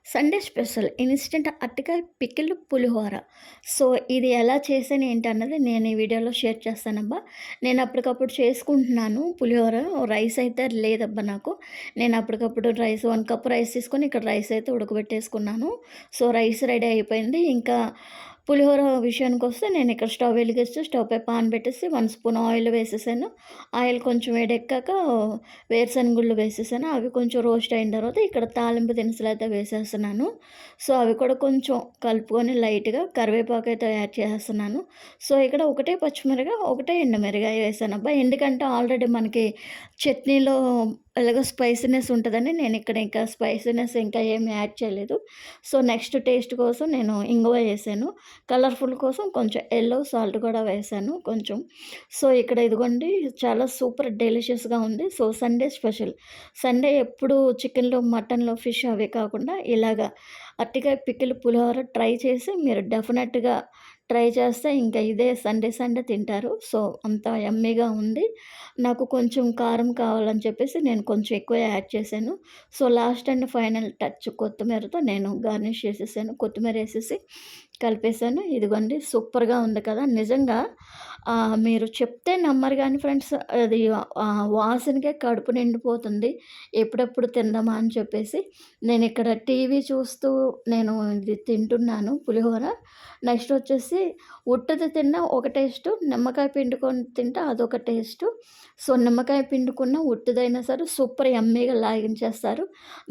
Sunday special instant అరటికాయ pickle పులిహోర. So, ఇది ఎలా చేశాను ఏంటన్నది నేను ఈ వీడియోలో షేర్ చేస్తానబ్బా. నేను అప్పటికప్పుడు చేసుకుంటున్నాను పులిహోర. రైస్ అయితే లేదబ్బా నాకు. నేను అప్పటికప్పుడు 1 కప్ రైస్ తీసుకొని ఇక్కడ రైస్ అయితే ఉడకబెట్టేసుకున్నాను. సో, రైస్ రెడీ అయిపోయింది. ఇంకా పులిహోర విషయానికొస్తే నేనిక్కడ స్టవ్ వెలిగించి స్టవ్ పై పాన్ పెట్టేసి 1 స్పూన్ ఆయిల్ వేసేసాను. ఆయిల్ కొంచెం వేడెక్కాక వేరుశనగుళ్ళు వేసేసాను. అవి కొంచెం రోస్ట్ అయిన తర్వాత ఇక్కడ తాలింపు దినుసులైతే వేసేస్తున్నాను. సో, అవి కూడా కొంచెం కలుపుకొని లైట్‌గా కరివేపాకైతే యాడ్ చేసేస్తున్నాను. సో, ఇక్కడ ఒకటే పచ్చిమిరపకాయ, ఒకటే ఎండుమిరగాయ వేసానబ్బా. ఎందుకంటే ఆల్రెడీ మనకి చట్నీలో ఎలాగో స్పైసీనెస్ ఉంటదని నేనిక్కడ ఇంకా స్పైసీనెస్ ఇంకా ఏమి యాడ్ చేయలేదు. సో, నెక్స్ట్ టేస్ట్ కోసం నేను ఇంగువ ఏసాను. కలర్‌ఫుల్ కోసం కొంచెం సాల్ట్ కూడా వేసాను కొంచెం. సో, ఇక్కడ ఇదిగోండి చాలా సూపర్ డెలిషియస్‌గా ఉంది. So, Sunday special. సండే ఎప్పుడు చికెన్‌లు, మటన్‌లు, ఫిష్ అవే కాకుండా ఇలాగా అరటికాయ పికిల్ పులిహోర ట్రై చేసి మీరు డెఫినెట్‌గా ట్రై చేస్తే ఇంకా ఇదే సండే తింటారు. సో, అంత యమ్మీగా ఉంది. నాకు కొంచెం కారం కావాలని చెప్పేసి నేను కొంచెం ఎక్కువ యాడ్ చేశాను. So, last and final touch కొత్తిమీరతో నేను గార్నిష్ చేసేసాను. కొత్తిమీర ఏసేసి కలిపేసాను. ఇదిగోండి సూపర్‌గా ఉంది కదా! నిజంగా మీరు చెప్తే నమ్మరు గానీ ఫ్రెండ్స్ అది వాసనకే కడుపు నిండిపోతుంది. ఎప్పుడెప్పుడు తిందామా అని చెప్పేసి. నేనిక్కడ టీవీ చూస్తూ నేను ఇది తింటున్నాను పులిహోర. నెక్స్ట్ వచ్చేసి ఉట్టది తిన్నా ఒక టేస్టు, నిమ్మకాయ పిండుకొని తింటే అదొక టేస్టు. సో, నిమ్మకాయ పిండుకున్న ఉట్టిదైనా సరే సూపర్ యమ్మీగా లాగించేస్తారు.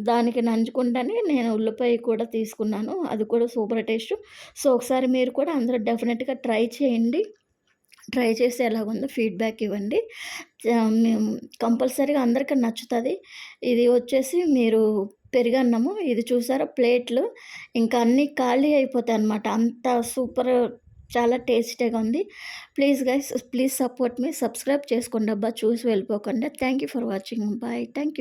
దానికి నంచుకుంటని నేను ఉల్లిపాయ కూడా తీసుకున్నాను. అది కూడా సూపర్ టేస్టు. సో, ఒకసారి మీరు కూడా అందరూ డెఫినెట్‌గా ట్రై చేయండి. ట్రై చేసి ఎలాగుందో ఫీడ్‌బ్యాక్ ఇవ్వండి. మేము కంపల్సరీగా అందరికి నచ్చుతది. ఇది వచ్చేసి మీరు పెరుగన్నము. ఇది చూసారా ప్లేట్లు ఇంకా అన్నీ ఖాళీ అయిపోతాయన్నమాట. అంత సూపర్ చాలా టేస్టీగా ఉంది. Please guys please support me. Subscribe చేసుకోండబ్బా. చూసి వెళ్ళిపోకండి. Thank you for watching. Bye. Thank you.